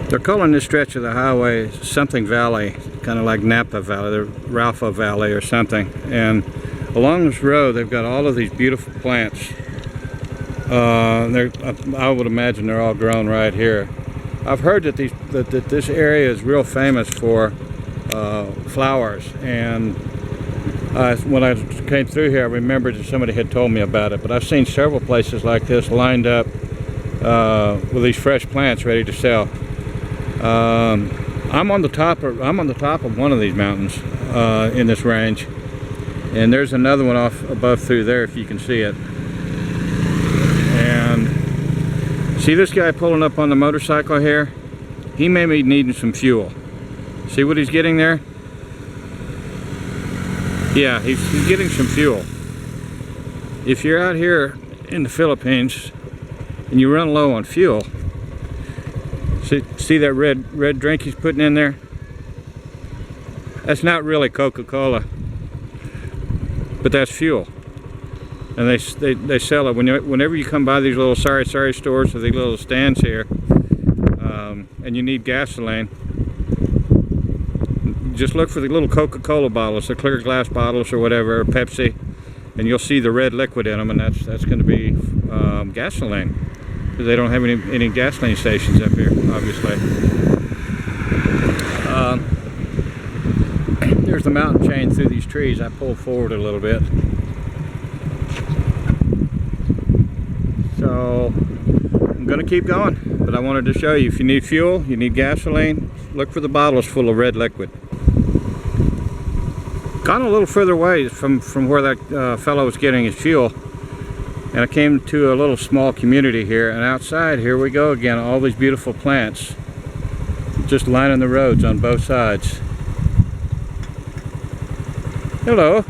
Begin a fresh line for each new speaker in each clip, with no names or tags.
They're calling this stretch of the highway something valley, kind of like Napa Valley, the Ralpha Valley or something. And along this road, they've got all of these beautiful plants. I would imagine they're all grown right here. I've heard that this area is real famous for flowers, and when I came through here, I remembered that somebody had told me about it. But I've seen several places like this lined up with these fresh plants ready to sell. I'm on the top of one of these mountains in this range, and there's another one off above through there if you can see it. And see this guy pulling up on the motorcycle here? He may be needing some fuel. See what he's getting there? Yeah, he's getting some fuel. If you're out here in the Philippines and you run low on fuel, see that red drink he's putting in there? That's not really Coca-Cola, but that's fuel. And they sell it whenever you come by these little sorry stores or these little stands here, and you need gasoline. Just look for the little Coca-Cola bottles, the clear glass bottles or whatever, or Pepsi, and you'll see the red liquid in them, and that's going to be gasoline, because they don't have any gasoline stations up here, obviously. There's the mountain chain through these trees. I pulled forward a little bit. So I'm going to keep going, but I wanted to show you, if you need fuel, you need gasoline, look for the bottles full of red liquid. Gone a little further away from where that fellow was getting his fuel, and I came to a little small community here, and outside here we go again, all these beautiful plants just lining the roads on both sides. Hello.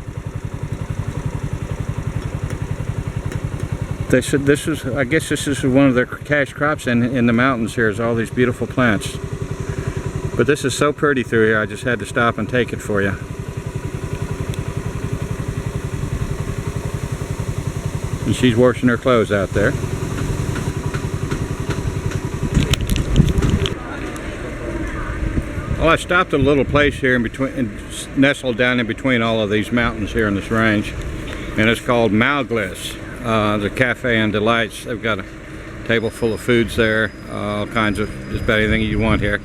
They said I guess this is one of their cash crops in the mountains here, is all these beautiful plants. But this is so pretty through here, I just had to stop and take it for you. And she's washing her clothes out there. Well, I stopped at a little place here nestled down in between all of these mountains here in this range, and it's called Malglis. The Cafe and Delights. They've got a table full of foods there, all kinds of just about anything you want here.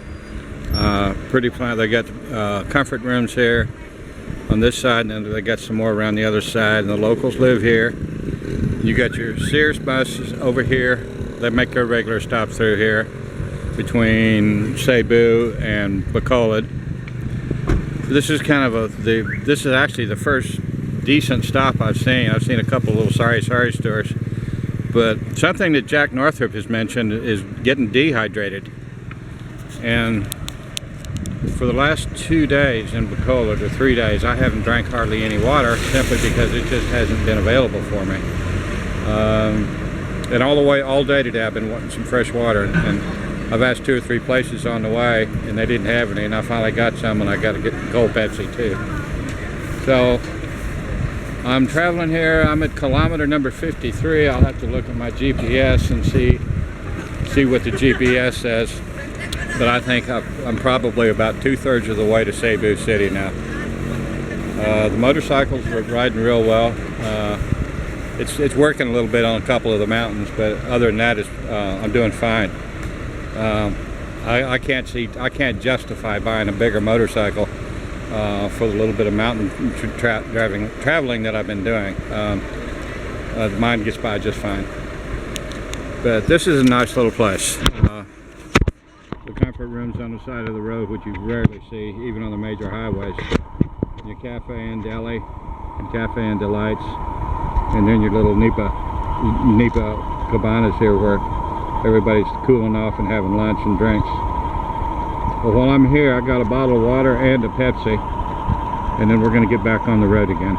Pretty plant. They got comfort rooms here on this side, and then they got some more around the other side. And the locals live here. You got your Sears buses over here. They make their regular stop through here between Cebu and Bacolod. This is kind of this is actually the first decent stop I've seen. I've seen a couple of little sorry stores, but something that Jack Northrop has mentioned is getting dehydrated. And for the last 2 days in Bacolod, or 3 days, I haven't drank hardly any water, simply because it just hasn't been available for me. And all day today I've been wanting some fresh water, and I've asked 2 or 3 places on the way, and they didn't have any, and I finally got some, and I got to get cold Pepsi too. So I'm traveling here. I'm at kilometer number 53. I'll have to look at my GPS and see what the GPS says, but I think I'm probably about 2/3 of the way to Cebu City now. The motorcycles are riding real well. It's working a little bit on a couple of the mountains, but other than that, I'm doing fine. I can't justify buying a bigger motorcycle for the little bit of mountain traveling that I've been doing. Mine gets by just fine. But this is a nice little place. The comfort rooms on the side of the road, which you rarely see, even on the major highways. Your cafe and deli, and cafe and delights, and then your little Nipa cabanas here, where everybody's cooling off and having lunch and drinks. Well, while I'm here, I got a bottle of water and a Pepsi, and then we're going to get back on the road again.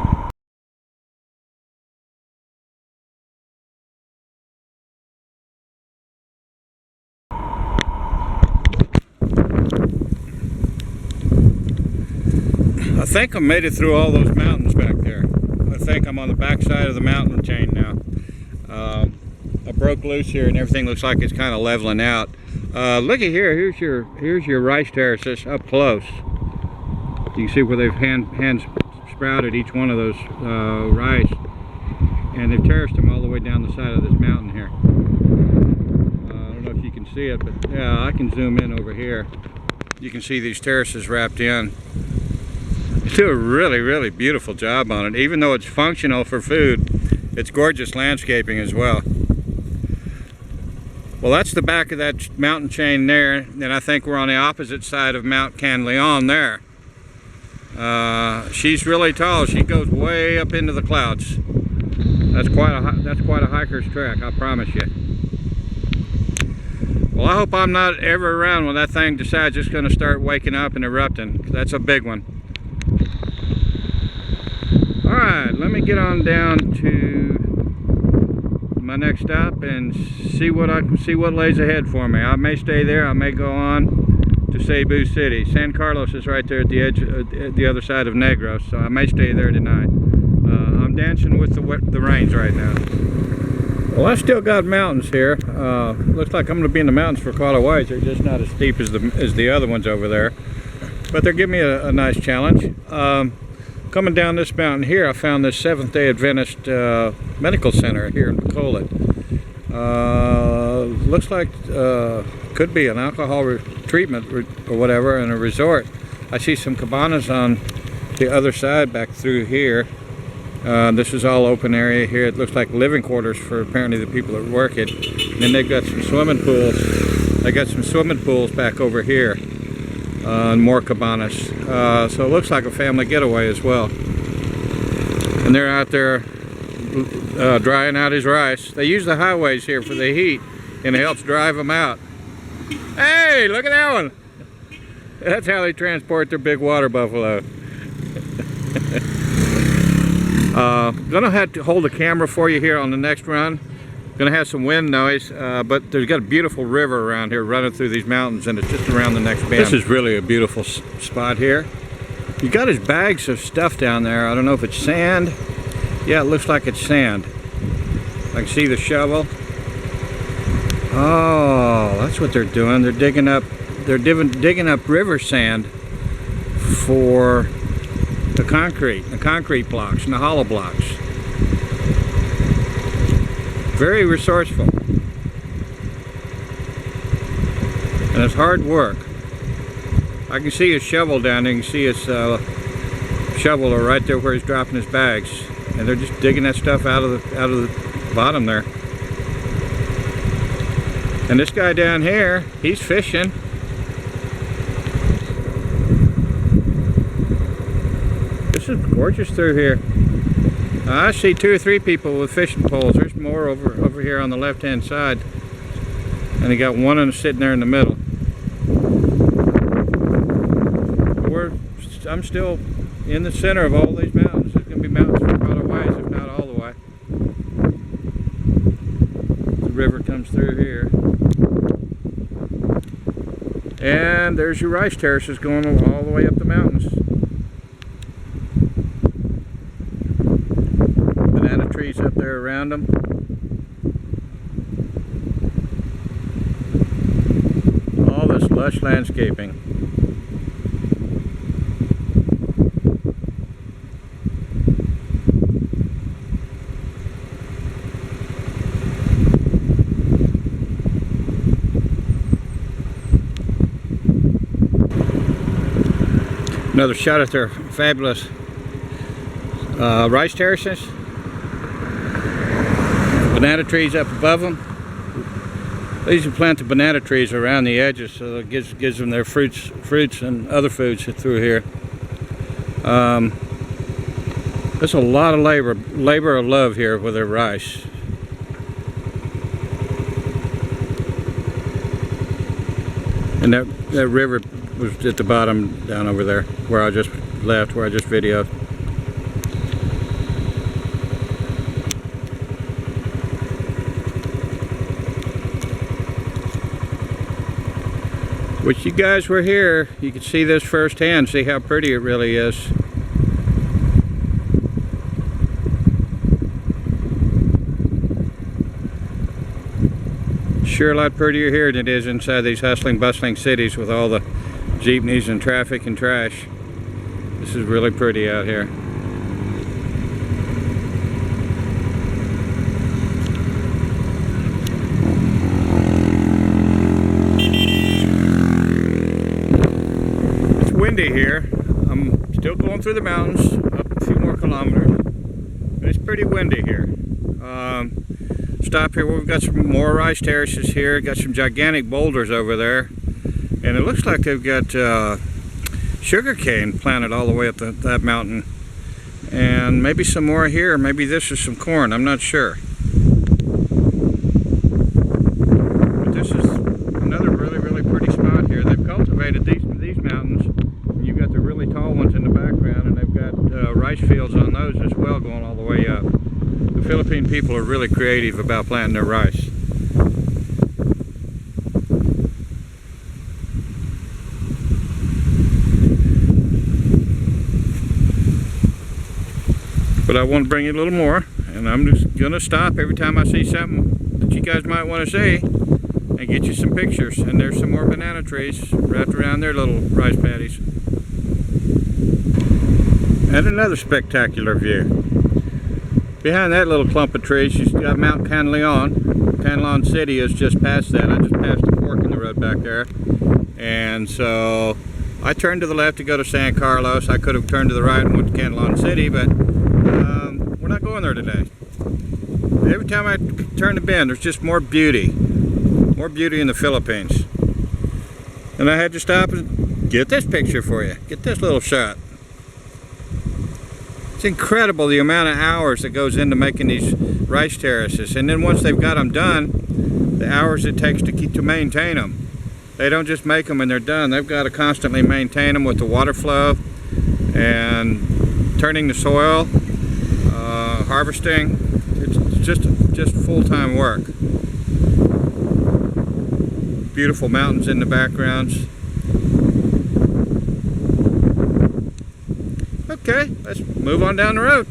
I think I made it through all those mountains back there. I think I'm on the back side of the mountain chain now. I broke loose here and everything looks like it's kind of leveling out. Looky here. Here's your rice terraces up close. You can see where they've hand sprouted each one of those rice, and they've terraced them all the way down the side of this mountain here. I don't know if you can see it, but yeah, I can zoom in over here. You can see these terraces wrapped in. They do a really beautiful job on it. Even though it's functional for food, it's gorgeous landscaping as well. Well, that's the back of that mountain chain there, and I think we're on the opposite side of Mount Canleon there. She's really tall. She goes way up into the clouds. That's quite a hiker's trek, I promise you. Well, I hope I'm not ever around when that thing decides it's going to start waking up and erupting. That's a big one. All right, let me get on down to my next stop and see what lays ahead for me. I may stay there. I may go on to Cebu City. San Carlos is right there at the edge, at the other side of Negros, so I may stay there tonight. I'm dancing with the rains right now. Well, I still got mountains here. Looks like I'm going to be in the mountains for quite a ways. They're just not as steep as the other ones over there, but they're giving me a nice challenge. Coming down this mountain here, I found this Seventh-day Adventist medical center here in Bacolod. Looks like could be an alcohol treatment or whatever, and a resort. I see some cabanas on the other side back through here. This is all open area here. It looks like living quarters for apparently the people that work it. And then they've got some swimming pools. They got some swimming pools back over here. And more cabanas. So it looks like a family getaway as well. And they're out there drying out his rice. They use the highways here for the heat, and it helps drive them out. Hey, look at that one! That's how they transport their big water buffalo. Gonna have to hold the camera for you here on the next run. Gonna have some wind noise, but there's got a beautiful river around here running through these mountains, and it's just around the next bend. This is really a beautiful spot here. You got his bags of stuff down there. I don't know if it's sand. Yeah, it looks like it's sand. I can see the shovel. Oh, that's what they're doing. They're digging up river sand for the concrete blocks and the hollow blocks. Very resourceful. And it's hard work. I can see his shovel down there. You can see his shoveler right there where he's dropping his bags. And they're just digging that stuff out of the bottom there. And this guy down here, he's fishing. This is gorgeous through here. I see 2 or 3 people with fishing poles. There's more over here on the left-hand side. And he got one sitting there in the middle. I'm still in the center of all these mountains. There's going to be mountains for quite a ways, if not all the way. The river comes through here. And there's your rice terraces going all the way up the mountains. Banana trees up there around them. All this lush landscaping. Another shot at their fabulous rice terraces. Banana trees up above them. They usually plant the banana trees around the edges so it gives them their fruits and other foods through here. There's a lot of labor of love here with their rice. And that river was at the bottom down over there where I just left, where I just videoed. Wish you guys were here. You could see this firsthand, see how pretty it really is. Sure a lot prettier here than it is inside these hustling, bustling cities with all the jeepneys and traffic and trash. This is really pretty out here. It's windy here. I'm still going through the mountains, up a few more kilometers. And it's pretty windy here. Stop here. We've got some more rice terraces here. Got some gigantic boulders over there, and it looks like they've got sugar cane planted all the way up that mountain, and maybe some more here. Maybe this is some corn. I'm not sure. But this is another really pretty spot here. They've cultivated these mountains. You've got the really tall ones in the background, and they've got rice fields on those as well, going all the way up. The Philippine people are really creative about planting their rice. But I want to bring you a little more, and I'm just going to stop every time I see something that you guys might want to see and get you some pictures. And there's some more banana trees wrapped around their little rice paddies. And another spectacular view. Behind that little clump of trees, you've got Mount Canlaon. Bacolod City is just past that. I just passed a fork in the road back there. And so I turned to the left to go to San Carlos. I could have turned to the right and went to Bacolod City, but we're not going there today. Every time I turn the bend, there's just more beauty. More beauty in the Philippines. And I had to stop and get this picture for you. Get this little shot. It's incredible the amount of hours that goes into making these rice terraces, and then once they've got them done, the hours it takes to maintain them. They don't just make them and they're done. They've got to constantly maintain them with the water flow and turning the soil, harvesting. It's just full-time work. Beautiful mountains in the backgrounds. Okay, let's move on down the road.